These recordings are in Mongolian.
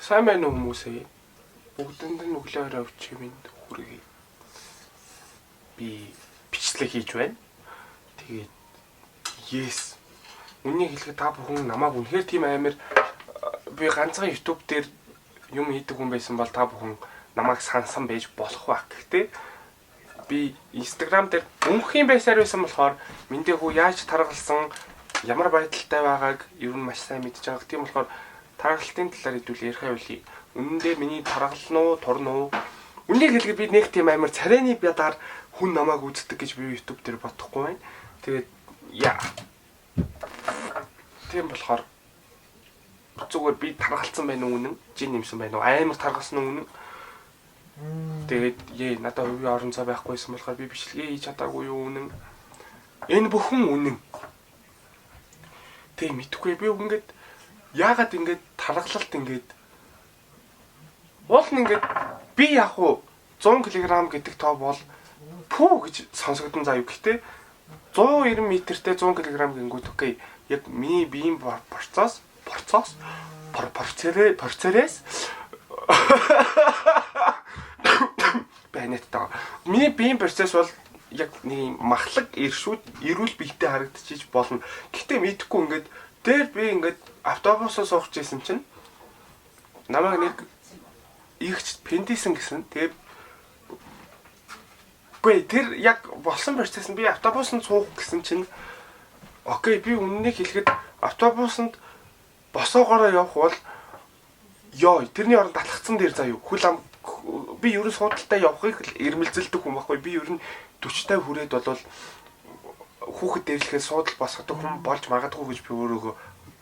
Сайн байна уу хүмүүсээ? Бүгдэнд нь өглөөрөө өчигмэнд хүргэе. Би бичлэг хийж байна. Тэгээд yes. Үнийг хэлэхэд та бүхэн намайг үнэхээр тийм амар би ганцхан YouTube дээр юм хийдэг хүн байсан бол та бүхэн намайг сансан байж болох баг. Гэхдээ би Instagram дээр мөнхийн байсаар байсан болохоор мэндээ хүү яаж таргалсан, ямар байдалтай байгааг ер нь маш сайн мэдж байгаа. Тийм болохоор таргалтын талаар хэдүүл ярих явлаа. Үнэн дээр миний таргал нь уу, турн уу? Үнийг хэлгээд би нэг тийм амар царайны бядаар хүн намайг үздэг гэж би YouTube дээр бодохгүй байна. Тэгээд яа. Тийм болохоор зүгээр би таргалсан байна уу үнэн? Жин нэмсэн байна уу? Амар таргалсан уу үнэн? Тэгээд надад хувийн орон зай байхгүйсэн болохоор би бичлэгээ хийж чадаагүй юу үнэн? Энэ бүхэн үнэн. Тэг мэдхгүй би ингээд яагаад ингэж таргалалт ингэж уул нь ингэж би яг уу 100 кг гэдэг тоо бол пүү гэж сонсогдсон заяа. Гэхдээ 190 м-тэй 100 кг гингүүд окей. Яг миний биеийн процесс байнатаа. Миний биеийн процесс бол яг нэг махлаг эрүүл биетэй харагдчих болно. Гэхдээ мэдхгүй ингэж дээр би ингэж автобусаар сууж ирсэн чинь намайг нэг ихч пендисэн гэсэн. Тэгээд үгүй тэр яг болсон процесс нь би автобусанд суух гэсэн чинь окей би үннийг хэлэхэд автобусанд босоогоороо явах бол тэрний оронд алхацсан дээр заяа хүл ам би ерөн суудалтай явахыг ирмэлзэлдэг хүн байхгүй. Би ерөн 40-тай хүрээд болвол хүүхэд дээрлэхээс суудал босгодог хүн болж магадгүй гэж би өөрөөгөө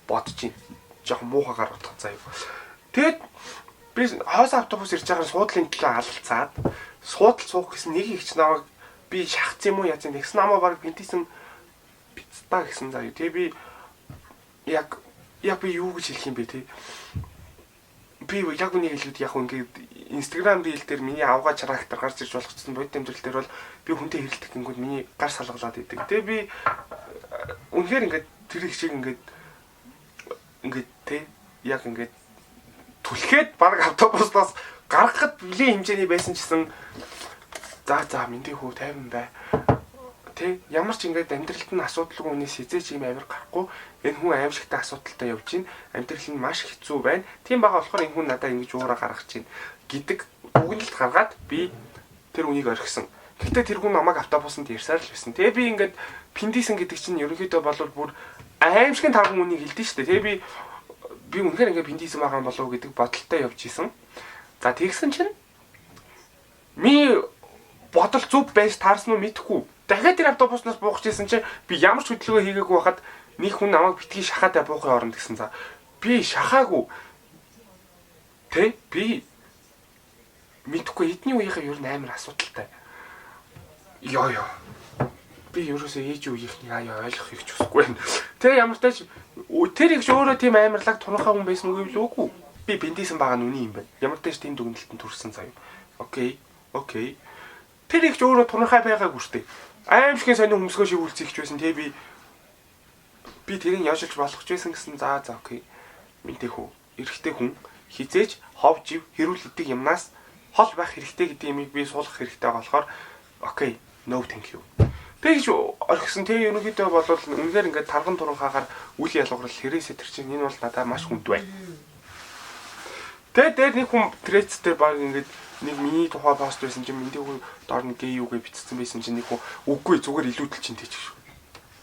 бодож байна. Жохон муухагаар бодох заяа. Тэгэд би хоос автобус ирж байгаа суудлын төлөө алалцаад суудал суух гэсэн нэг ихч намайг би шахц юм уу яаж нэгсэн намаа баг бинтийсэн пиццаа гэсэн заяа. Тэгээ би яг би юу гэж хэлэх юм бэ те? Би яг үнийг хэлэхэд яг ингээд Instagram reel дээр миний авгаа чарактер гарч ирж болгоцсон бод тэмдэглэл дээр бол би хүнтэй хэрэлдэх гингүүд миний гар салгалаад идэг. Тэгээ би үнэхээр ингээд тэр их шиг ингээд те яг ингээд түлхээд баг автобуснаас гаргахад бүлийн хэмжээний байсан чсэн за мэндий хүү тайван бай. Тэ ямар ч ингээд амьдралд нь асуудалгүй хүнээс хизээч юм амир гарахгүй энэ хүн аимшигтай асуудалтай явж гин амьдрал нь маш хэцүү байна. Тийм байгаа болохоор энэ хүн надад ингэж уураа гаргаж гин гэдэг дүгнэлт гаргаад би тэр үнийг орхисон. Гэхдээ тэр хүн намайг автобусанд ирсаар л байсан. Тэгээ би ингээд пиндисэн гэдэг чинь ерөнхийдөө болвол бүр аимшигын тархан үнийг хэлдэж штэ. Тэгээ би үнэхээр ингээд пиндисэн байгаа юм болов уу гэдэг бодолтой явж исэн. За тэгсэн чинь ми бодол зүв байж таарсан уу мэдэхгүй. Дахиад тэр автобуснаас буугч ирсэн чинь би ямар ч хөдөлгөөн хийгээгүй байхад нэг хүн намайг битгий шахаатай буухын оронд гэсэн за. Би шахаагүй. Тэ би мэдхгүй эдний үеийнхээ ер нь амар асуудалтай. Би ерөөсөө ээж үеийнхний ойлгох их ч усгүй байна. Тэ ямар тач тэр их өөрөө тийм амарлаг тунхаа хүн байсан үгүй лүүгүй. Би бендисэн байгаа нь үний юм байна. Ямар тач тийм дүгнэлтэн төрсэн заяа. Окей. Тэр их өөрөө тунхаа байгаагүй штэ. Аимшигын сонин хөмсгөө шивүүлцэх ч байсан. Тэ би тэрийг яжilж болох ч байсан гэсэн за окей. Мэдээ хүү. Эрэгтэй хүн хизээж хов жив хэрүүл идэг юмнаас хол байх хэрэгтэй гэдэг юмыг би суулгах хэрэгтэй болохоор окей. No thank you. Тэгж орхисон тэг ерөнхийдөө болвол үнэхээр ингээд тарган туранхаагаар үл ялгарл хэрэгсэ тэр чинь энэ бол надад маш хүнд байна. Тэгээд дээр нэг хүн трэц дээр баг ингээд нэг миний тухай пост байсан чинь мэндий хүн доор нэг гей юугээ бичсэн байсан чинь нэг хүн үгүй зүгээр илүүдэл чинь тийч.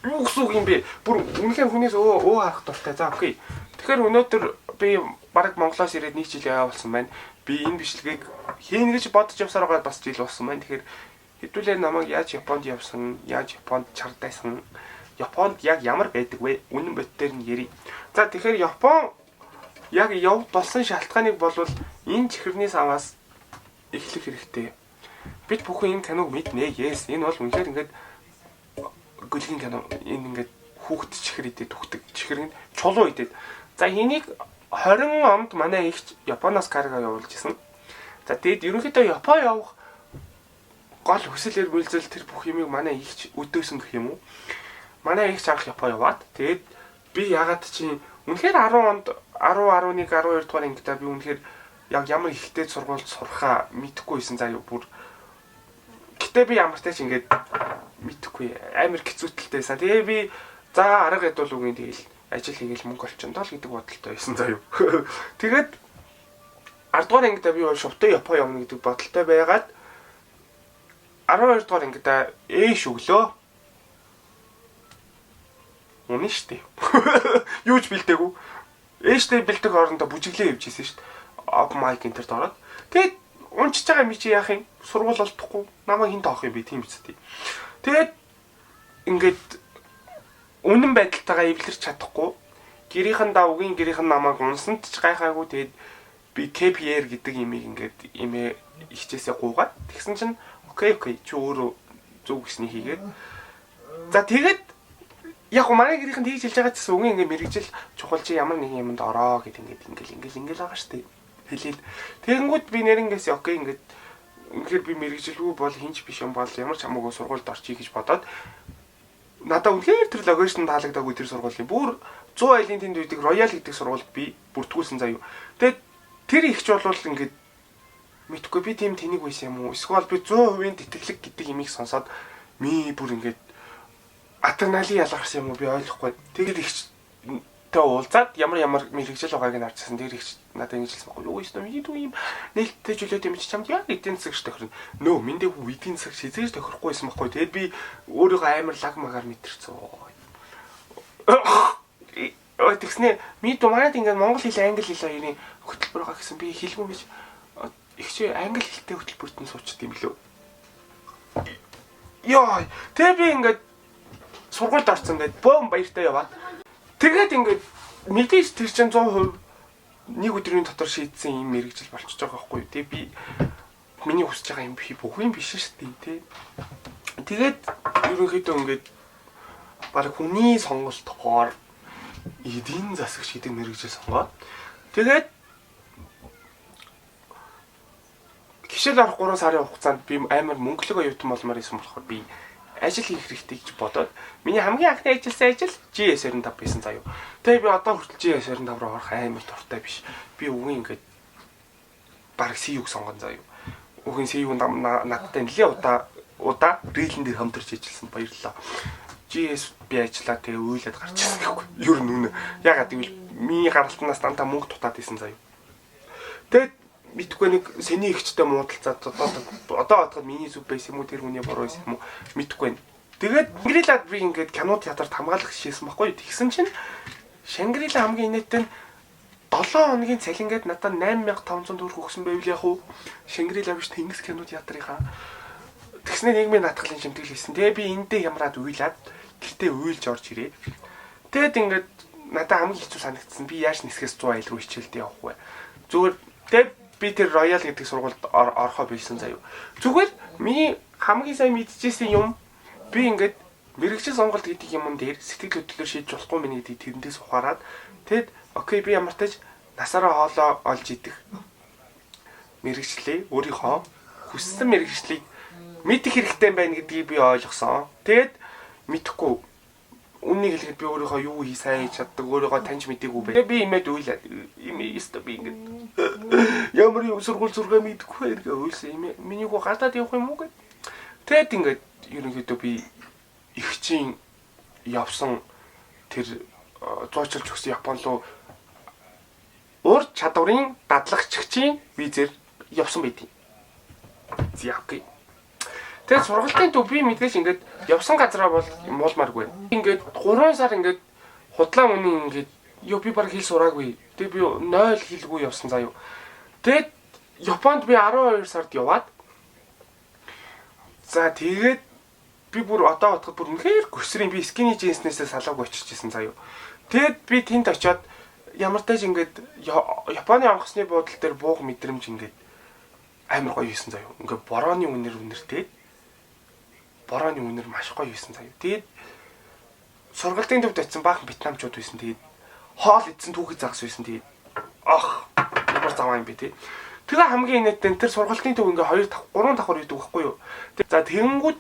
Юу гэсэн үг юм бэ? Бүр үнэхээр хүнээс өө харах дуртай. За окей. Тэгэхээр өнөөдөр би баг Монголоос ирээд нэг жил яваа болсон байна. Би энэ бичлэгийг хийнэ гэж бодож явсаар байгаа бас жил болсон байна. Тэгэхээр хэдүүлээ намайг яаж Японд явсан, яаж Японд чардайсан, Японд яг ямар байдаг вэ? Үнэн бодтер нь ярий. За тэгэхээр Япон яг явд болсон шалтгааныг болвол энэ чихэрний саваас эхлэх хэрэгтэй. Бид бүхэн энэ киног мэднэ. Yes, энэ бол үнэхээр ингээд гөлгийн кино. Энэ ингээд хүүхэд чихэр идээд түгдэг. Чихэр нь чулуу идээд. За энийг 20 онд манай ихч Японоос карга явуулж исэн. За тэгэд ерөнхийдөө Япон явах гол хүсэл эрмэлзэл тэр бүх юмыг манай ихч өдөөсөн гэх юм уу? Манай ихч анх Япон яваад тэгээд би ягаад чинь үнэхээр 10 онд 10, 11, 12 дугаар ангидаа би үнэхээр яг ямар ихтэй сургуульд сурахаа мэдэхгүй байсан заяа бүр. Гэтэ би ямар ч тач ингээд мэдэхгүй амар хэцүүтэлтэйсэн. Тэгээ би за арга ядуул үгийн тэгэл ажил хийгээл мөнгө олчихно л гэдэг бодолтой байсан заяа. Тэгээд 10 дугаар ангидаа би бол шувтаа Япон явна гэдэг бодолтой байгаад 12 дугаар ангидаа өглөө унаа штэ. Юу ч бэлдээгүй. Ээжтэй бэлдэх орондоо бүжиглээ явж ирсэн штэ. Open mic энтерд ороод. Тэгээд унчиж байгаа ми чи яах юм? Сургууль олдохгүй. Намайг хинт авах юм би тийм үстэй. Тэгээд ингээд үнэн байдалтайгаа эвлэрч чадахгүй. Гэрийнхэн давгийн гэрийнхэн намайг унсанд ч гайхаагүй. Тэгээд би KPR гэдэг имийг ингээд имээ ихчээсээ гуугаад тэгсэн чинь окей чи өөрөө зөв гэсний хийгээд. За тэгээд яг манай гэрийнхэн тэгж хэлж байгаа гэсэн үгийн ингээ мэрэгжил чухал чи ямар нэг юмд ороо гэд ингээл байгаа штэ хэлээд тэгэнгүүт би нэрэнгээс окей ингээд үнэхээр би мэрэгжилгүй бол хинч биш юм бол ямар ч хамаагүй сургуульд орчих гэж бодоод надаа үнэхээр тэр логишн таалагдаагүй тэр сургуулийн бүр 100 айлын тэнд үйдэг Royal гэдэг сургуульд би бүртгүүлсэн заяа. Тэгээд тэр ихч бол ингээд мэдхгүй би тийм тэнийг байсан юм уу эсвэл би 100% тэтгэлэг гэдэг имийг сонсоод ми бүр ингээд адреналин ялгарсан юм уу би ойлгохгүй. Тэгээд ихтэй уулзаад ямар мэрэгжил байгааг нь харчихсан. Тэр ихч надад ингэж хэлсэн байхгүй юу юм нээлттэй чөлөөт юм чи чамд яг эдийн засагч тохирно. Нөө минь дэх эдийн засаг шизээж тохирохгүй байсан байхгүй. Тэгээд би өөрийгөө амар лаг магаар мэдэрсэн. Тэгснэ ми думаад ингээд монгол хэл англи хэл хоёрын хөтөлбөр байгаа гэсэн би хэлгүй биш. Ихч англи хэлтэй хөтөлбөрт нь суучд юм лөө. Яа, тэгээд би ингээд сургуульд орсон гэдэг бөөм баяртай яваад. Тэгээд ингээд мэдээж тэр чинь 100% нэг өдрийн дотор шийдсэн юм мэрэгжил болчихж байгаа байхгүй юу. Тэгээ би миний хүсэж байгаа юм бүх юм биш шүү дээ тий. Тэгээд ерөнхийдөө ингээд баг хүний сонголтоор эдийн засаг шийдэг мэрэгжил сонгоод тэгээд гişэл авах 3 сарын хугацаанд би амар мөнгөлөг оюутан болмоор исэн болохоор би ажил хийх хэрэгтэй гэж бодоод миний хамгийн анхны ажилласан ажил GS25 байсан заяа. Тэгээ би одоо хүртэл GS25 руу орох амар дуртай биш. Би үгүй ингээд баг CU-г сонгон заяа. Үгийн CU надтай нэлээ удаа рейлэн дээр хамтарч ажилласан баярлалаа. GS би ажиллаа тэгээ уйлаад гарч ирсэн гэхгүй. Ер нь үнэ. Ягаад гэвэл миний гаралтнаас дандаа мөнгө дутаад исэн заяа. Тэгээд мэдгүй нэг сэний ихчтэй муудалцаад одоо бодоход миний зүг байсан юм уу тэр хүний буруу байсан юм уу мэдгүй. Тэгээд Шангрила би ингээд кино театрт хамгаалах шийсэн байхгүй. Тэгсэн чинь Шангрила хамгийн инээдтэй нь 7 хоногийн цалингээд надад 8500 төгрөг өгсөн байвал яг уу Шангрила биш Тэнгис кино театрынхаа тэгснэ нийгмийн наадхлын шимтгэл хийсэн. Тэгээ би эндээ ямраад уйлаад гэртээ уйлж орж ирээ. Тэгэд ингээд надад хамгийн хэцүү санагдсан. Би яаж нисгээс 100 айл руу хичээлдээ явах вэ? Зүгээр тэг би тэр Royal гэдэг сургуульд орохоо билсэн заяа. Зүгээр миний хамгийн сайн мэдчихсэн юм би ингээд мэрэгжил сонголт гэдэг юм дээр сэтгэл хөдлөлөөр шийдэж болохгүй миний гэдэг тэрэндээс ухаарад тэгэд окей би ямар ч тач насаараа хоолоо олж идэх мэрэгчлээ өөрийнхөө хүссэн мэрэгчлийг мэдэх хэрэгтэй байна гэдгийг би ойлгосон. Тэгэд мэдхгүй үннийг хэлэхэд би өөрийнхөө юу хий сайн хийж чаддаг өөрийгөө таньж мэдээгүй бай. Би имэд уйлаад имээстэ би ингээд ямар юм сургууль зургаа мэдхгүй хэрэг уйлсан юм. Минийгөө гадаад явах юм уу гэд. Тэгэд ингээд ерөнхийдөө би ихчийн явсан тэр зоочилж өгсөн Япон руу ур чадварын дадлагчгийн визээр явсан байдیں۔ Зяагүй. Тэгээд сургалтын төв би мэдээж ингээд явсан газараа бол муулмааргүй. Ингээд 3 сар ингээд худлаа мөний ингээд ёо би баг хэл сураагүй. Тэгээд би 0 хэлгүй явсан заяа. Тэгээд Японд би 12 сард яваад за тэгээд би бүр одоо бодоход бүр үнэхээр гүсрийн би скини джинснээсээ салаагүй очижсэн заяа. Тэгэд би тэнд очиод ямар тааж ингээд Японы онгоцны буудлын дээр буух мэдрэмж ингээд амар гоё хийсэн заяа. Ингээд борооны үнэртэй борооны үнэр маш гоё хийсэн заяа. Тэгээд сургалтын төвд очисон баахан вьетнамчууд байсан. Тэгээд хоол идсэн түүхий загас байсан. Тэгээд ямар заваа юм бэ те. Тэгээ хамгийн инээдтэй тэр сургалтын төв ингээ 2 3 давхар идэв байхгүй юу. За тэгэнгүүт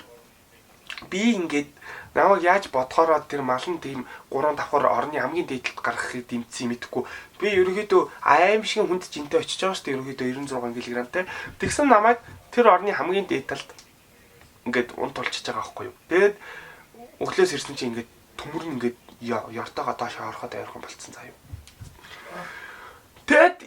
би ингээд намайг яаж бодохороо тэр малын тийм 3 давхар орны хамгийн дээдлэлд гаргахыг дэмцсэн мэдэхгүй Би ерөнхийдөө аимшигын хүнд жинтэй очиж байгаа шүү дээ. Ерөнхийдөө 96 кг-тай. Тэгсэн намайг тэр орны хамгийн дээд талд ингээд унт тулчиж байгаа байхгүй юу. Тэгээд өглөөс ирсэн чинь ингээд төмөр нь ингээд ёртоогоо доош ороход айрхан болцсон заа юу. Тэгэд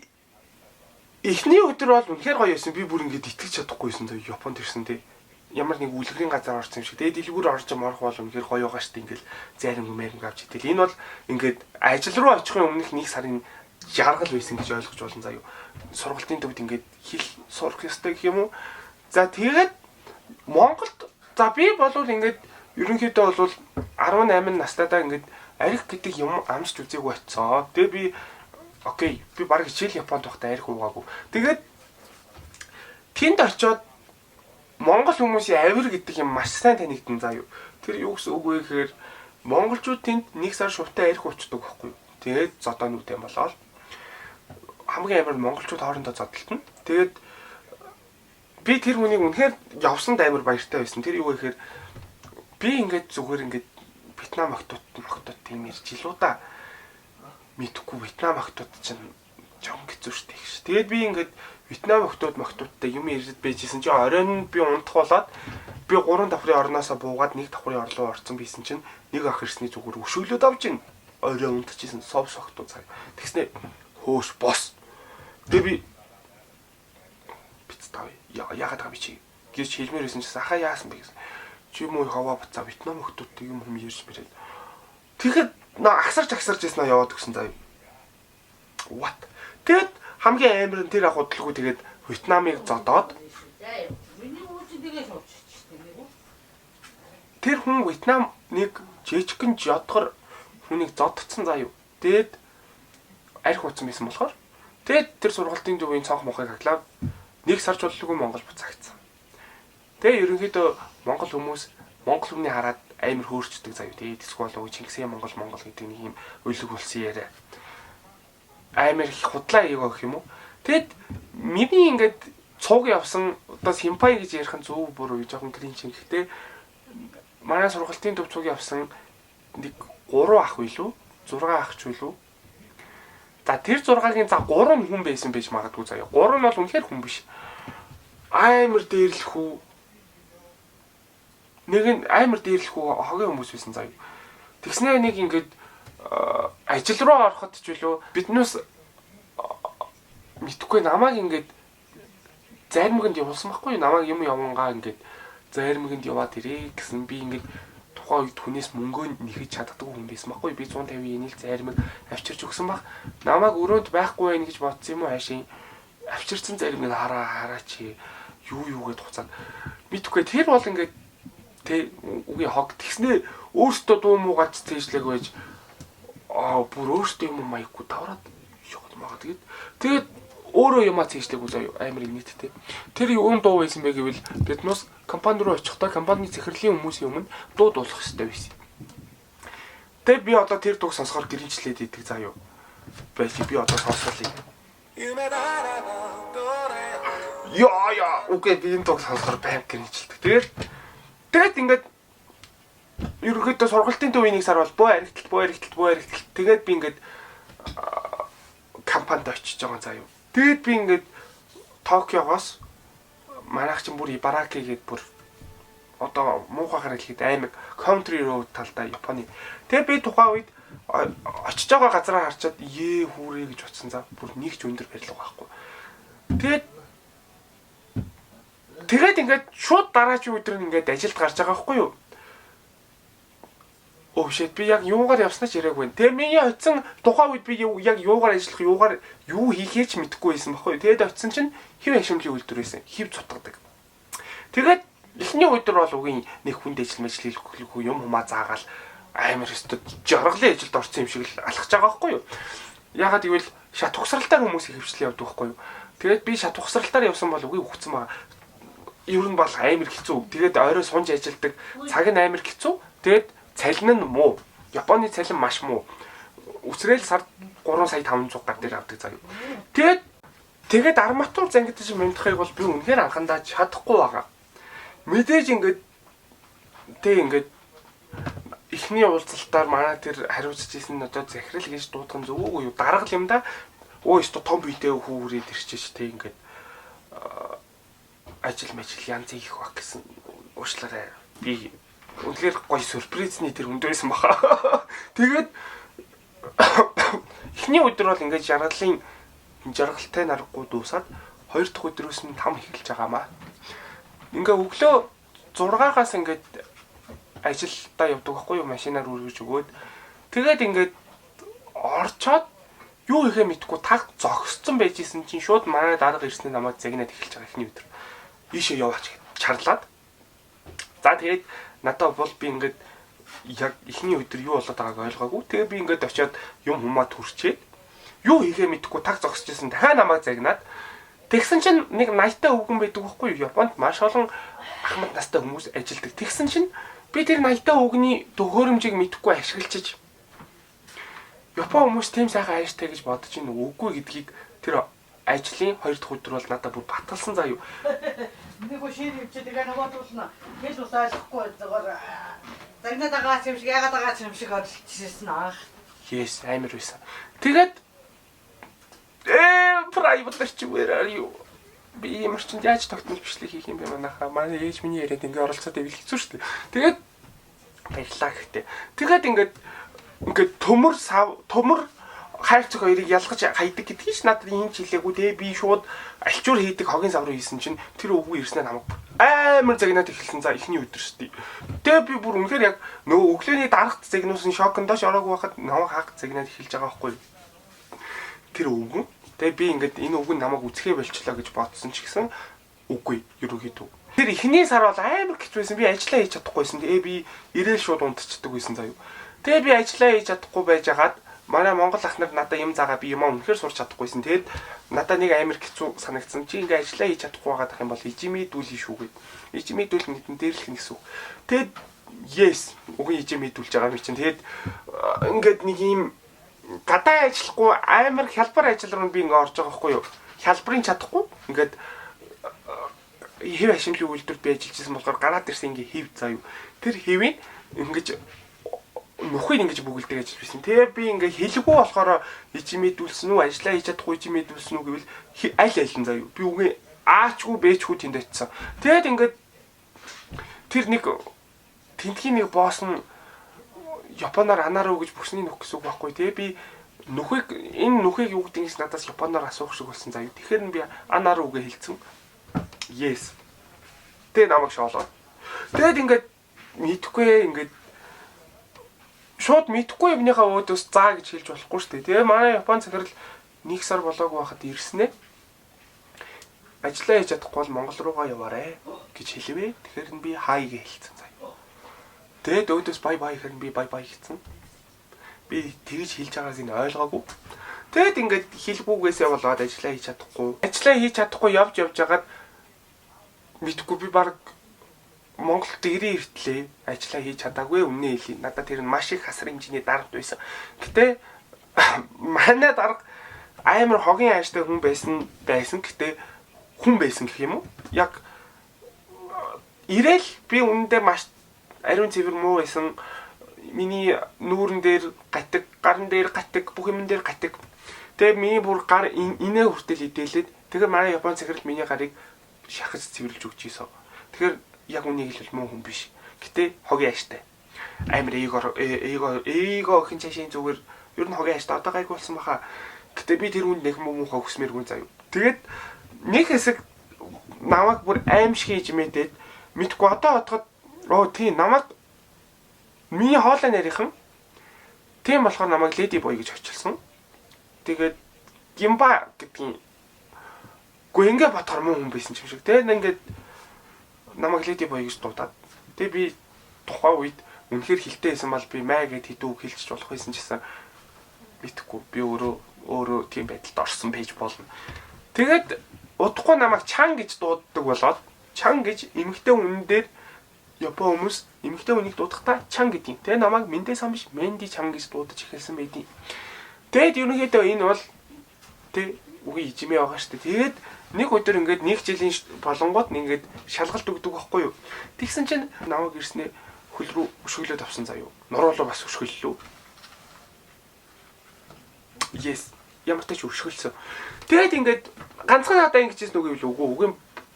эхний өдөр бол үнэхээр гоё байсан. Би бүр ингээд итгэж чадахгүйсэн заа Японд ирсэн тий. Ямар нэг үлгэрийн газар орсон юм шиг. Тэгээд дэлгүүр орж морох бол үнэхээр гоё байгаа шүү дээ. Ингээд зарим юмэг авч идэл. Энэ бол ингээд ажил руу очихын өмнөх нэг сарын жаргал байсан гэж ойлгож болно заа юу. Сургалтын төвд ингээд хэл сурах ёстой гэх юм уу. За тэгээд Монголд за би болвол ингээд ерөнхийдөө бол 18 настайдаа ингээд арх гэдэг юм амсч үзээгүй очсон. Тэгээ би окей би баг хичээл Японд байхдаа арх уугаагүй. Тэгээд тэнд очиод Монгол хүмүүсийн авир гэдэг юм маш сайн танигдсан заа юу. Тэр юу гэсэн үг вэ гэхээр монголчууд тэнд нэг сар шувтаа арх уучдаг байхгүй юу. Тэгээд зодоонууд юм болоо. Хамгийн амар монголчууд хоорондоо зодтолтно. Тэгээд би тэр хүнийг үнэхээр явсанд амар баяртай байсан. Тэр юу вэ гэхээр би ингээд зүгээр ингээд Вьетнам охтууд тийм ярьж илүү да. Мэдхгүй Вьетнам охтууд чинь жон хэцүү штэ гэж. Тэгээд би ингээд Вьетнам охтуудтай юм ярьж байжсэн чинь оройн би унтах болоод би 3 давхрын орноосоо буугаад 1 давхрын орлоо орсон байсан чинь нэг ах ирсний зүгээр өшөглөөд авч ин орой унтчихсэн совс охтууд цаа. Тэгснэ хөөш бос. Тэгээ би бицтав яагаад байгаа би чи гэж хэлмээр байсан чинь ахаа яасан бэ гэсэн. Чи муу хаваа бацаа Вьетнам охтуудтай юм ярьж мэрээ. Тэгэхэд агсарч ирсэн аа яваад өгсөн заа. What? Тэгэд хамгийн амар нь тэр ах удалгүй тэгээд Вьетнамыг зодоод тэр хүн Вьетнам нэг жижигхэн жодгор хүнийг зодцсон заа юу. Тэгэд арх ууцсан байсан болохоор тэгэд тэр сургалтын төвийн цонх мохыг хаглаад нэг сарч боллоогүй Монгол буцаагцсан. Тэгээ ерөнхийдөө Монгол хүмүүний хараад амар хөөрчдөг заа юу. Тэгээд эсвэл Чингисийн Монгол гэдэг нэг юм өөлөг болсон яриа. Амар их худлаа ийг гэх юм уу. Тэгэд миний ингээд цуг явсан одоо симпай гэж ярих нь зөв буруу жоохон кринж юм. Гэхдээ манай сургалтын төв цуг явсан нэг 3 ах байлуу 6 ах ч байлуу. За тэр 6-гийн за 3 хүн байсан байж магадгүй заяа. 3 нь бол үнэхээр хүн биш. Амар дээрлэх үү. Нэг нь амар дээрлэх үү хогийн хүмүүс байсан заяа. Тэгснээ нэг ингээд ажил руу ороход ч үлээ биднээс мэдхгүй намайг ингээд заримгэнд явуулсан байхгүй намайг юм явангаа ингээд заримгэнд яваад ирээ гэсэн би ингээд тухайн үед хүнээс мөнгөө нэхэж чаддаггүй хүн байсан байхгүй би 150 yen-ийг заримг авчирч өгсөн баг намайг өрөөнд байхгүй байх гэж бодсон юм уу хаашийн авчирсан заримг нь хараа чи юу гэд хуцаад мэдхгүй тэр бол ингээд тэ үгүй хог тэгснээ өөртөө дуу муугач цээжлэг байж бүр өөртөө юм маяггүй тавраад яваад магаа тэгээд өөрөө юмаа цээжлэг үзээ амар нийттэй. Тэр юун дуу байсан бэ гэвэл биднээс компани руу очихдаа компани захирлын хүмүүсийн өмнө дуу дуулах хэрэгтэй байсан. Тэгээд би одоо тэр дууг сонсохоор гэринчлээд идэг заа юу. Байж би одоо сонсголоо. Яа окей би энэ дууг сонсохоор байнг гэринчилдэг. Тэгээд ингээд ерөнхийдөө сургалтын төвийн нэг сар бол боо аригтал. Тэгээд би ингээд компанид очиж байгаа заа юу. Тэгээд би ингээд Токиогоос манайх чинь бүр Ибараки гээд бүр одоо муухайгаар хэлэхэд аймаг country road талдаа Японы. Тэгээд би тухайн үед очиж байгаа газараа харчаад хүүрээ гэж утсан заа. Бүр нэг ч өндөр барилга байхгүй. Тэгээд ингээд шууд дараагийн өдөр ингээд ажилд гарч байгаа байхгүй юу? Shit би яг юугаар явснаач яриаггүй. Тэгээ миний очисон тухайн үед би яг юугаар ажиллах, юу хийхээч мэдэхгүй байсан байхгүй. Тэгээд очисон чинь хэв ашимлын үйлдвэр байсан. Хэв цутгадаг. Тэгээд эхний өдөр бол үгийн нэг хүнд ажил хийхгүй юм humаа заагаал амар өстөд жаргалын ажилд орсон юм шиг л алхаж байгаа байхгүй юу? Ягаад гэвэл шат ухсралтаар хүмүүс хөвчлээ явдаг байхгүй юу? Тэгээд би шат ухсралтаар явсан бол үгүй ухцсан байгаа. Ер нь бол амар хэцүү. Тэгээд орой сунж ажилдаг. Цаг нь амар хэцүү. Тэгээд цалин нь муу. Японы цалин маш муу. Үсрээл сард 3,500 гар дээр авдаг заа. Тэгээд арматур зангидаж мэмдахыг бол би үнэхээр анхандаа чадахгүй байгаа. Мэдээж ингээд эхний уулзалтаар манай тэр хариуцж ирсэн нь одоо захирал гэж дуудах нь зөв үү юу? Даргал юм да. Өө ёстой том биетэй хүүрээд ирчихэж тэг ингээд ажил янз их баг гэсэн уучлаарай. Би үнэхээр гоё сюрпризний тэр өндөөсөн баха. Тэгээд эхний өдөр бол ингээд жаргалтай наргагүй дуусаад хоёр дахь өдрөөс нь там эхэлж байгаамаа. Ингээ өглөө 6-аас ингээд ажилдаа явдаг байхгүй юу, машинаар үргэж өгөөд. Тэгээд ингээд орчоод юу ихэ мэдгүй таг зогсцсон байжсэн чинь шууд манай дарга ирснээр намайг загнаад эхэлж байгаа эхний өдөр. Ийшээ яваач гэж чарлаад. За тэгээд надад бол би ингээд яг эхний өдөр юу болоод байгааг ойлгоогүй. Тэгээ би ингээд очиод юм хумаа төрчээд юу ихэ мэдгүй таг зогсчихсан дахиад намайг загнаад тэгсэн чинь нэг 80-та өвгөн байдаг байхгүй юу? Японд маш олон ахмад настай хүмүүс ажилладаг. Тэгсэн чинь би тэр 80-та өвгөний төхөөрөмжийг мэдхгүй ашиглаж Япон хүмүүс тийм сайхан ааштай гэж бодож ийн үгүй гэдгийг тэр ажлын 2 дахь өдөр бол надад бүр баталсан заа юу. Нэг шир хөвчөд тэгээ нөгөө туулна. Хэл усаалахгүй зүгээр загнаад байгаа юм шиг яагаад байгаа юм шиг ойлчихсэн аа. Yes, амар байсан. Тэгээд private ч where are you? Би ямар ч яаж тогтмол бичлэг хийх юм бэ манайхаа. Манай ээж миний яриад ингээ оролцоод ивэл хэцүү шүү дээ. Тэгээд баярлаа гэхдээ. Тэгээд ингээд төмөр хайрцаг хоёрыг ялгаж хайдаг гэдгийг ч надад ийм ч хэлээгүй дээ. Би шууд альчуур хийдэг хогийн сав руу хийсэн чинь тэр өвгөө ирснээр намайг амар загнаад эхэлсэн. За эхний өдөр шүү дээ. Тэгээ би бүр үнэхээр яг нөгөө өглөөний дарагт загнуусан шокондоош ороогүй байхад намайг хаг загнаад эхэлж байгаа байхгүй. Тэр өвгөн. Тэгээ би ингээд энэ өвгөн намайг үцхээ болчлоо гэж бодсон ч гэсэн үгүй ерөөхдөө. Тэр эхний сар бол амар хэцүүсэн. Би ажиллаа хийж чадахгүйсэн. Тэгээ би ирээл шууд унтчихдаг байсан заяа. Тэгээ би ажиллаа хийж чадахгүй байжгаад манай Монгол ах нар надад юм заагаа би юм үнэхээр сурч чадахгүйсэн. Тэгээд надад нэг амар хэцүү санагдсан. Чи ингээ ажиллаа хийж чадахгүй байгаад ах юм бол ижимэдүүлэн шүүгээд. Ижимэдүүлэх гэдэг нь дээрлэх гэсэн үг. Тэгээд yes, үгүй ижимэдүүлж байгаа юм чинь. Тэгээд ингээд нэг юм гадаа ажиллахгүй амар хялбар ажил руу би ингээ орж байгаа байхгүй юу? Хялбарыг чадахгүй ингээд хэв ашимлын үйлдвэрт би ажиллаж байсан болохоор гараад ирсэн ингээ хэв заа юу. Тэр хэвийг ингэж нөхөд ингэж бүгэлдэг ажил байсан. Тэгээ би ингээ хэлгүй болохоор ижимэдүүлсэн үү, ажиллаа хийж чадахгүй ижимэдүүлсэн үү гэвэл аль алин заа юу. Би үгүй аачгүй бэчгүй тэнд очисан. Тэгээд ингээд тэр нэг тентхийн нэг босс нь Японоор анааруу гэж бүсний нөх гэсэн үг байхгүй. Тэгээ би энэ нүхийг юу гэдгийг надаас Японоор асуух шиг болсон заа юу. Тэгэхээр би анааруу үгээ хэлсэн. Yes. Тэгээ намайг шоолоо. Тэгээд ингээд мэдхгүй ингээд шууд мэдхгүй юмныхаа өөдөөс заа гэж хэлж болохгүй шүү дээ. Тэгээ манай Япон захирал 1 сар болоогүй байхад ирснэ. Ажиллаа хийж чадахгүй бол Монгол руугаа яваарэ гэж хэлвэ. Тэгэхээр би хай гэж хэлсэн заа. Тэгээд өөдөөс бай гэхээр би бай гэсэн. Би тэгж хэлж байгааг нь ойлгоогүй. Тэгэд ингээд хэлгүүгээсээ болоод ажиллаа хийж чадахгүй. Ажиллаа хийж чадахгүй явж байгаад мэдхгүй би баг Монголд ирээ иртлээ. Ажиллаа хийж чадаагүй өмнө хэлий. Надад тэр нь маш их хасар хэмжээний дарга байсан. Гэтэ манай дарга амар хогийн ааштай хүн байсан. Гэтэ хүн байсан гэх юм уу? Яг ирээл би үнэндээ маш ариун цэвэр муу байсан. Миний нүүрэн дээр гатдаг, гарын дээр гатдаг, бүх юм дээр гатдаг. Тэгээ миний бүр гар инээ хүртэл идэлээд тэгэхээр манай Япон захирал миний гарыг шахаж цэвэрлж өгч ийсэн. Тэгэхээр яг үнийг хэлбэл муу хүн биш. Гэтэ хогийн ааштай. Амар эго хэн чашийн зүгээр ер нь хогийн ааштай одоо гайг болсон баха. Гэтэ би тэр хүнд нэг муухай хөсмэргүй заяа. Тэгээд нэг хэсэг намайг бүр аимшиг хийж мэдээд мэдгүй одоо бодоход тийм намайг миний хоолой нарийнхан тийм болохоор намайг леди бой гэж очилсан. Тэгээд гимба гэдгийг гүнгээ батар муу хүн байсан юм шиг. Тэгээд ингээд намайг леди бой гэж дуудаад. Тэгээд би тухайн үед үнэхээр хилтэй байсан бол би маа гэд хідүү хэлчих болох байсан гэсэн мэдхгүй. Би өөрөө тийм байдалд орсон байж болно. Тэгээд удахгүй намайг чан гэж дууддаг болоод чан гэж эмэгтэй хүн дээр Япон хүмүүс эмэгтэй хүнийг дуудахтаа чан гэдэг. Тэгээ намайг мэндэ сан биш менди чан гэж дуудаж эхэлсэн байдیں۔ Тэгээд ерөнхийдөө энэ бол тэг үгүй ижимээ байгаа шүү дээ. Тэгээд нэг өдөр ингээд нэг жилийн болонгууд ингээд шалгалт өгдөг байхгүй юу. Тэгсэн чинь намайг ирснээр хөл рүү өшөглөөд авсан заяа. Нуруулуу бас өшгөллөө. Yes. Ямар ч тач өшгөлсөн. Тэгээд ингээд ганцхан надаа ингэж хэлсэн үг юу үгүй. Үгүй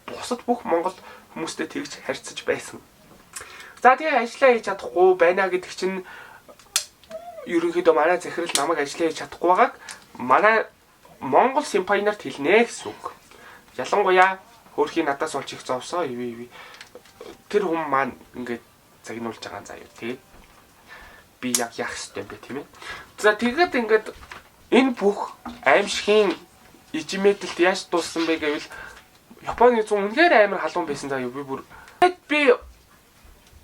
бусад бүх Монгол хүмүүстэй тэгж харьцаж байсан. За тэгээ ажиллаа хийж чадахгүй байна гэдэг чинь ерөнхийдөө манай захирал намайг ажиллаа хийж чадахгүй байгааг манай Монгол симпайнарт хэлнэ гэсэн үг. Ялангуяа хөөрхийн надаас олж их зовсоо ив. Тэр хүн маань ингээд загнуулж байгаа заяа тий. Би яг яах ёстой юм бэ тийм ээ. За тэгээд ингээд энэ бүх аимшигын ижимэдэлд яаж дууссан бэ гэвэл Японы зүүн үнэхээр амар халуун байсан заяа би бүр би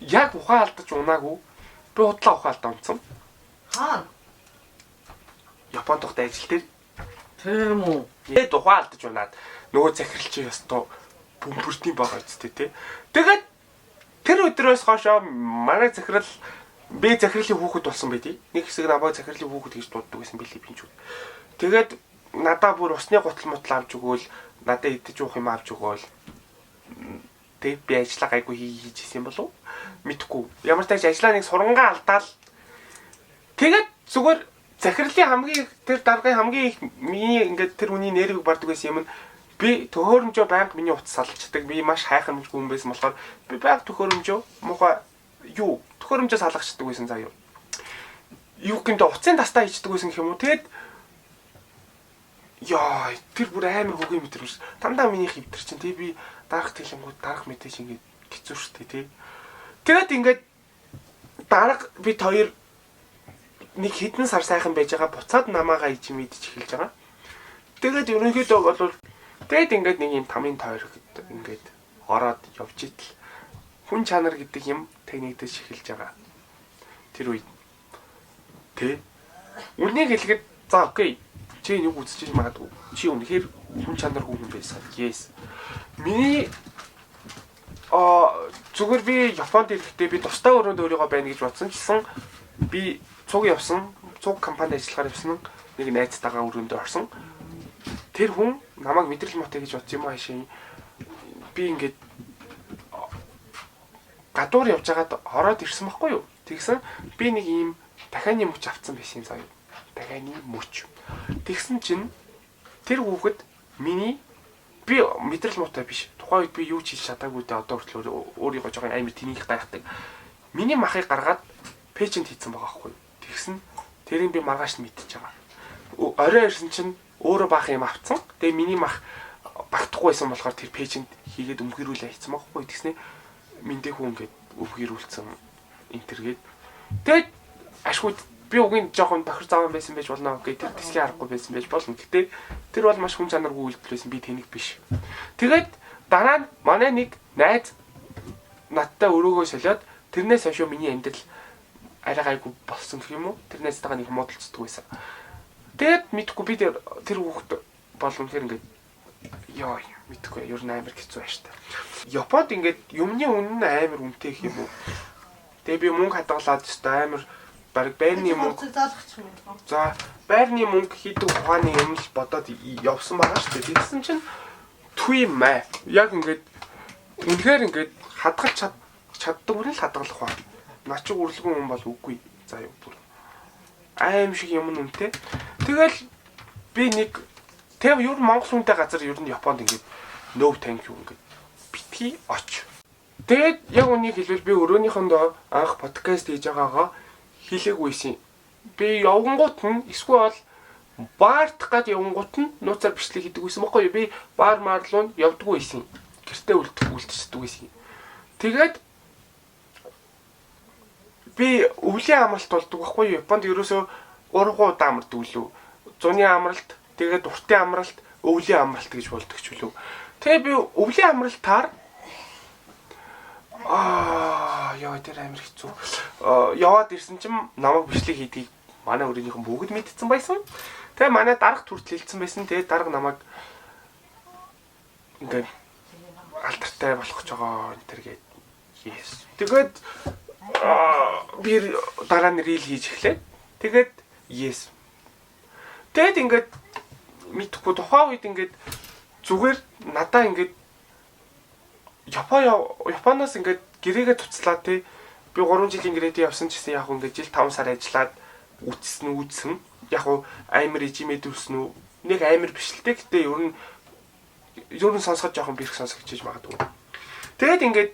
яг ухаан алдаж унаагүй. Би худлаа ухаан алдаа унтсан. Хаана? Японд тухтай ажил дээр. Тийм үү? Тэгээд ухаан алдаж унаад нөгөө захирал чи ёстой бөмбөртний байгаа үстэй тий. Тэгээд тэр өдрөөс хойшоо манай захирал би захирлын хүүхэд болсон байдий. Нэг хэсэг намайг захирлын хүүхэд гэж дууддаг байсан билий би ч үү. Тэгээд надаа бүр усны гутал мутал авч өгөөл, надаа идэж уух юм авч өгөөл. Тэг би ажиллаа гайгүй хийж исэн болов мэдхгүй. Ямар ч тач ажиллаа нэг сурангаа алдаал. Тэгээд зүгээр захирлын хамгийн тэр даргын хамгийн их миний ингээд тэр хүний нервийг бардаг байсан юм нь би төхөөрөмжөө байнга миний утас салчдаг. Би маш хайхан хүн байсан болохоор би байнга төхөөрөмжөө муухай юу төхөөрөмжөө салгачдаг байсан заа юу. Юу гэмдэ уцын тастаа хийдэг байсан гэх юм уу. Тэгээд яа тэр бүр амар хөгийн мэтрэмж. Дандаа миний хөвтөр чинь тий би дарах тэлэнгүүд дарах мэдээж ингээд хэцүү шттэ тий. Тэгээд ингээд дарга бид хоёр нэг хэдэн сар сайхан байж байгаа буцаад намаагаа иж мэдчих эхэлж байгаа. Тэгээд ерөнхийдөө бол тэгээд ингээд нэг юм тамийн тойр ингээд ороод явж итэл хүн чанар гэдэг юм танигдаж эхэлж байгаа. Тэр үед тэ үнийг хэлэхэд за окей чи нэг үзэж магадгүй чи үнэхээр хүн чанар хүн байсан. Yes. Миний зүгээр би Японд ирэхдээ би тусдаа өрөөнд өөрийгөө байна гэж бодсон чсэн би цуг явсан, цуг компанид ажиллахаар явсан нэг найзтайгаа өрөөндөө орсон. Тэр хүн намайг мэдрэл мотой гэж бодсон юм аашаа. Би ингээд гадуур явж байгаад ороод ирсэн байхгүй юу? Тэгсэн би нэг ийм дахианы мөч авцсан байсан заяа. Дахианы мөч. Тэгсэн чинь тэр хүүхэд миний би мэдрэл мотой биш. Тухайн үед би юу ч хийж чадаагүй дээ одоо хүртэл өөрийгөө жоохон амар тэнийх гайхдаг. Миний махыг гаргаад пэйжент хийсэн байгаа байхгүй юу? Тэгсэн тэрийг би маргааш нь мэдчихэж байгаа. Орой ирсэн чинь өөрөө баах юм авцсан. Тэгээ миний мах багтахгүй байсан болохоор тэр пэйжент хийгээд өмгөрүүлээ хийсэн байхгүй. Тэгснэ мэндээ хүн ингээд өвгөрүүлсэн интергээд. Тэгээд ашгүй би угийн жоохон бохир заван байсан байж болно гэх тэр тэсгийн аргагүй байсан байж болно. Гэтэ тэр бол маш хүн чанаргүй үйлдэл байсан би тэнийг биш. Тэгээд дараа нь манай нэг найз надтай өрөөгөө солиод тэрнээс хойш миний амьдрал арай гайгүй болсон гэх юм уу? Тэр найзтайгаа нэг муудалцдаг байсан. Тэгээд мэдхгүй би тэр хүүхэд болгоно хэр ингээд ёо мэдхгүй ер нь амар хэцүү байж та. Японд ингээд юмны үнэн амар үнэтэй гэх юм уу? Тэгээ би мөнгө хадгалаад өстой амар бараг байрны мөнгө залгачих юм. за байрны мөнгө хийдэг ухааны юм л бодоод явсан байгаа шүү дээ. Тэгсэн чинь түй маа. Яг ингээд үнэхээр ингээд хадгалж чаддаг бүр л хадгалах ба. Начиг үрлэгэн хүн бол үгүй. За юу бүр аим шиг юм үнэтэй. Тэгэл би нэг тэг ер нь Монгол хүнтэй газар ер нь Японд ингээд no thank you ингээд битгий оч. Тэгээд яг үнийг хэлвэл би өрөөнийхөндөө анх подкаст хийж байгаагаа хэлээгүйсэн. Би явгангууд нь эсвэл баарт гад явгангууд нь нууцаар бичлэг хийдэг байсан байхгүй юу? Би баар марлуун явдаггүй байсан. Гэртээ үлдчихдэг байсан. Тэгээд би өвлийн амралт болдог байхгүй юу? Японд ерөөсөө 3 удаа амардаг үлээ. Зуны амралт, тэгээд уртын амралт, өвлийн амралт гэж болдог ч үлээ. Тэгээ би өвлийн амралтаар яа тэр амир хэцүү. Яваад ирсэн чинь намайг бичлэг хийдгийг манай өрөөнийхэн бүгд мэдсэн байсан. Тэгээ манай дарга хүртэл хэлсэн байсан. Тэгээ дарга намайг ингээд алдартай болох гэж байгаа энэ төр гээд yes. Тэгээд би дараа нь рил хийж эхлэв. Тэгээд yes. Тэгээд ингээд мэдхгүй тухайн үед ингээд зүгээр надаа ингээд Японоос ингээд гэрээгээ туцлаа тий би 3 жилийн гэрээдээ явсан ч гэсэн яг ингээд жил 5 сар ажиллаад үтсэн. Яг амар ижимэд үснэ үү? Нэг амар биш л дээ. Гэтэ ер нь сонсоход жоохон бэрх сонсогдчихж магадгүй. Тэгээд ингээд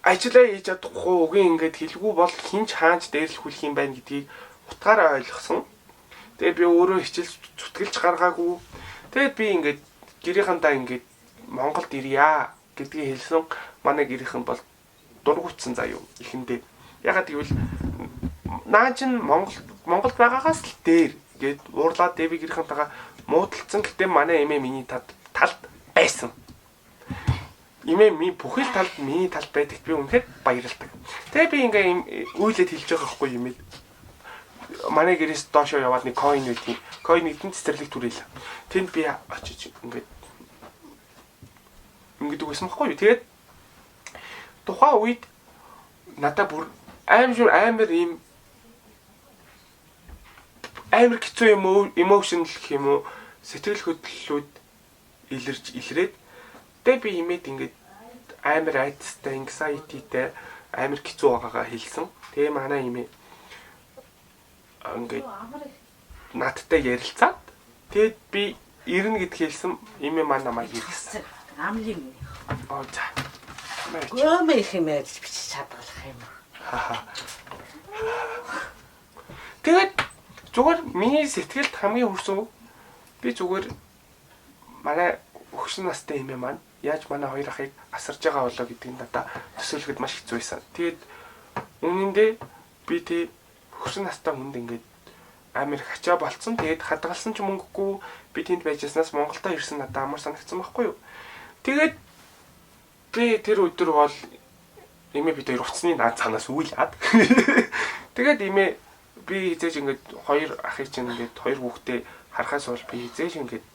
ажиллаа хийж чадахгүй үгүй ингээд хэлгүй бол хинч хаанч дээрлэх юм байна гэдгийг утгаараа ойлгосон. Тэгээд би өөрөө хичээл зүтгэлж гаргаагүй. Тэгээд би ингээд гэрийнхандаа ингээд Монголд ирья гэдгийг хэлсэн. Манай гэрийнхэн бол дургуутсан заяа ихэндээ. Ягаад гэвэл наа чин Монголд байгаагаас л дээр гээд уурлаад би гэрийнхэнтэйгээ муудалцсан. Гэтээ манай эмээ миний талд байсан. Эмээ бүхэл талд миний талд байдагт би үнэхээр баярлалдаг. Тэгээ би ингээ үйлээд хэлж байгаа байхгүй юм ээ. Манай гэрээс доошоо яваад нэг coin үйдیں۔ Coin эдэн цэцэрлэг түрээлээ. Тэнд би очиж ингээд үгүйсэн байхгүй юу. Тэгээд тухайн үед надад бүр амар хэцүү юм уу, emotional гэх юм уу, сэтгэл хөдлөлүүд илэрээд тэгээ би имэд ингээд амар айцтай, anxietyтэй амар хэцүү байгаагаа хэлсэн. Тэгээ манай имээ ингээд надтай ярилцаад тэгээд би ирнэ гэдг хэлсэн. Имээ маань намайг иргэсэн. Амлын. За. Гомэх юм яаж бичиж чадгалах юм. Тэгээд зүгээр миний сэтгэлд хамгийн хүрсэн би зүгээр манай өгшин настай эмээ маань яаж манай хоёр ахыг асарж байгаа болоо гэдгийг надад төсөөлөхөд маш хэцүү байсан. Тэгээд үнэндээ би тэг өгшин настай хүнд ингээд амар их ачаа болцсон. Тэгээд хадгалсан ч мөнгөгүй би тэнд байжснаас Монголдо ирсэн надад амар санагдсан байхгүй юу. Тэгээд би тэр өдөр бол эмээ бид хоёр уцсны наад цаанаас үйлээд тэгээд эмээ би хизээж ингээд хоёр ахыг чинь ингээд хоёр хүүхдээ харахаас бол би хизээж ингээд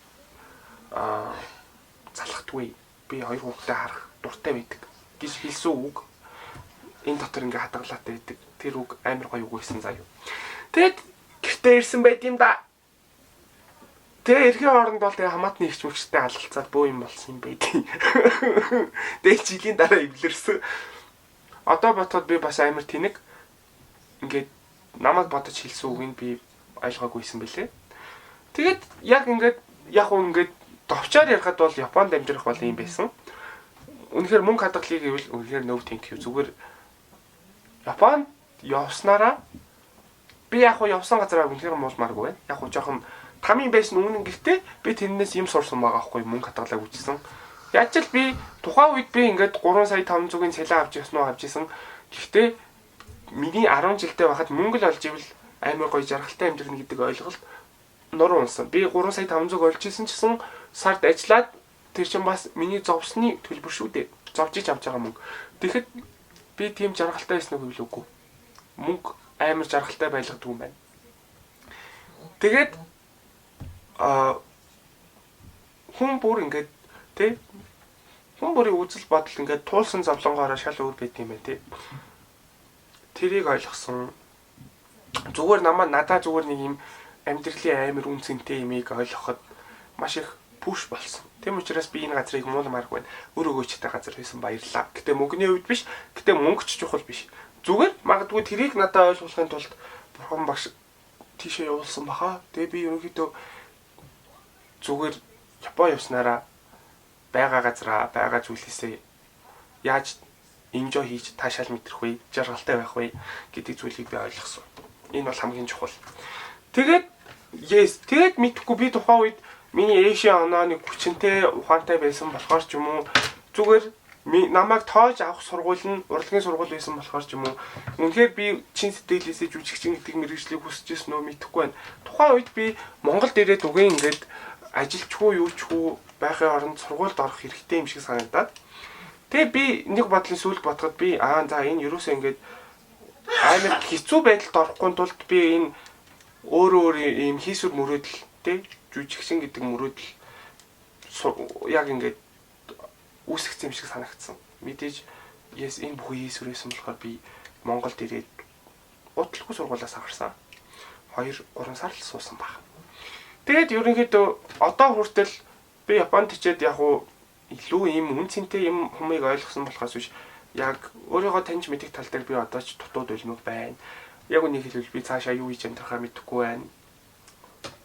залхтгүй би хоёр хүүхдээ харах дуртай байдаг гэж хэлсэн үг энэ дотор ингээд хадгалаатай байдаг тэр үг амар гоё үг байсан заяа. Тэгэд гэртээ ирсэн байд юм да. Тэгээ эрхийн хооронд бол тэгээ хамаатны ихч мэгчтэй алалцаад бөө юм болсон юм байдیں۔ Тэгээ жилийн дараа эвлэрсэн. Одоо ботход би бас амар тэнэг ингээд намайг бодож хэлсэн үгийг би ойлгоогүйсэн бэлээ. Тэгээд яг ингээд товчоор ярихад бол Японд амжирах бол юм байсан. Үнэхээр мөнгө хадгалъя гэвэл үнэхээр no thank you. Зүгээр Японд явснараа би явсан газараа үнэхээр муулмааргүй байна. Жоохон тамийн байсан үнэн гэхдээ би тэрнээс юм сурсан байгаа байхгүй мөнгө хадгалаа үчсэн. Яаж ч би тухайн үед би ингээд 3,500-ын цалин авч ирсэн. Гэхдээ миний 10 жилдээ байхад мөнгө л олж ивэл амар гоё жаргалтай амьдрах гэдэг ойлголт нуруу унсан. Би 3,500 олж исэн ч гэсэн сард ажиллаад тэр чинь бас миний зовсны төлбөр шүү дээ. Зовж ич авч байгаа мөнгө. Тэгэхэд би тийм жаргалтай байсныг хүлээгүй. Мөнгө амар жаргалтай байлгадаг юм байна. Тэгээд хүн бүр ингээд хүн бүрийн үзэл бодол ингээд туулсан зовлонгоороо шал өөр байт юм байна тий. Тэрийг ойлгосон. Зүгээр надаа зүгээр нэг юм амьдралын амар үнцэнтэй юмыг ойлгоход маш их пуш болсон. Тэм учраас би энэ газрыг муулмааргүй байна. Өөрөө өгөөчтэй газар байсан баярлаа. Гэтэ мөнгөний үед биш. Гэтэ мөнгө ч чухал биш. Зүгээр магадгүй тэрийг надад ойлгуулахын тулд бурхан багш тийшээ явуулсан баха. Тэгээ би ерөнхийдөө зүгээр Япон явснараа байгаа газараа байгаа зүйлээсээ яаж enjoy хийж таашаал мэдрэх вэ, жаргалтай байх вэ гэдэг зүйлийг би ойлгосон. Энэ бол хамгийн чухал. Тэгээд мэдхгүй би тухайн үед миний Asian оноо нэг хүчнтэй ухаантай байсан болохоор ч юм уу зүгээр намайг тоож авах сургууль нь урлагийн сургууль байсан болохоор ч юм уу үнэхээр би чин сэтгэлээсээ жүжигчин гэдэг мэргэжлийг хүсэж ирсэн нөө мэдэхгүй байна. Тухайн үед би Монголд ирээд үгүй ингээд ажилчгүй юучгүй байхын оронд сургуульд орох хэрэгтэй юм шиг санагдаад. Тэгээ би нэг бодлын сүүлд бодоход би за энэ юусоо ингээд амар хэцүү байдалд орохгүй тулд би энэ өөр ийм хийсвэр мөрөөдөл тий жүжигчин гэдэг мөрөөдөл яг ингээд үүсгэсэн юм шиг санагдсан. Мэдээж энэ бүхэн хийсвэрээс болохоор би Монголд ирээд удалгүй сургуулиас аварсан. 2-3 сар л суусан баг. Тэгээд ерөнхийдөө одоо хүртэл би Японд очиод яг илүү ийм үн цэнтэй юм хүмүүсийг ойлгосон болохоос биш яг өөрийгөө таньж мэдих тал дээр би одоо ч дутууд үлмэг байна. Яг үнийг хэлбэл би цаашаа юу хийж амьдрахаа мэдэхгүй байна.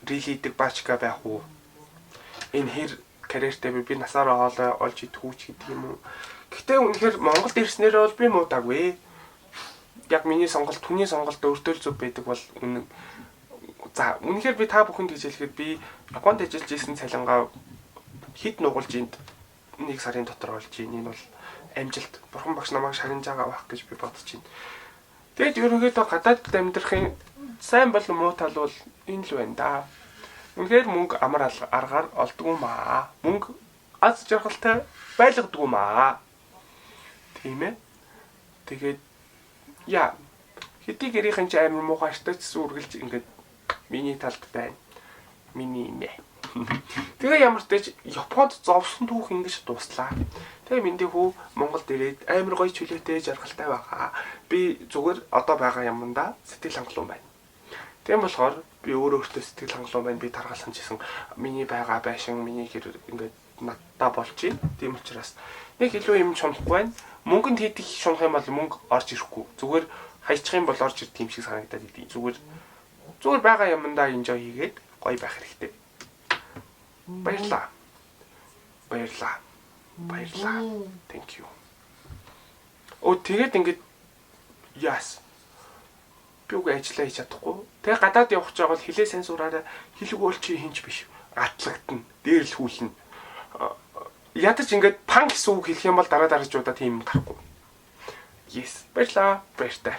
Рилидэг баачка байх уу? Энэ хэр карьертэй би насаараа олж идэх гэдэг юм уу? Гэхдээ үнэхээр Монголд ирснээр бол би муудаагүй. Яг миний сонголт, түүний сонголт өөртөө зөв байдаг бол үнэн. За, үнэхээр би та бүхэнд гэж хэлэхэд би Японд ажиллаж исэн цалингаа хэд нугалж энд 1 сарын дотор олж ийн. Энэ бол амжилт. Бурхан багш намайг шагнаж байгаа байх гэж би бодож байна. Тэгэд ерөнхийдөө гадаадд амьдрахын сайн бол муу тал бол энэ л байна да. Үнэхээр мөнгө амар аргаар олдгүй маа. Мөнгө аз жаргалтай байлгадгүй маа. Тийм ээ. Тэгээд яа хэдий гэрийнхэн ч амар муухайштай ч үргэлж ингээд миний талд байна. Миний нэ. Тэгээ ямар ч тач Японд зовсон түүх ингэж дуслаа. Тэгээ мэндий хүү Монголд ирээд амар гоё чөлөөтэй жаргалтай байгаа. Би зүгээр одоо байгаа юмдаа сэтгэл хангалуун байна. Тийм болохоор би өөртөө сэтгэл хангалуун байна. Би таргалсан гэсэн миний байгаа байшин миний гэр ингээд надтай болж байна. Тийм учраас нэг илүү юм шунахгүй байна. Мөнгөнд хийдэг шунах юм бол мөнгө орж ирэхгүй. Зүгээр хайчих юм бол орж ирэх юм шиг санагдаад идэв. Зүгээр байгаа юмдаа enjoy хийгээд гоё байх хэрэгтэй. Баярлаа. Thank you. Тэгээд ингээд яас. Би үгүй ажиллаа хийж чадахгүй. Тэгээ гадаад явах гэж байгаа бол хилээ сайн сураараа хэлэг уул чи хинч биш. Атлагдана. Дээр л хүлнэ. Ядаж ингээд пан гэсэн үг хэлэх юм бол дараа дараач удаа тийм гарахгүй. Yes. Баярлаа. Баяртай.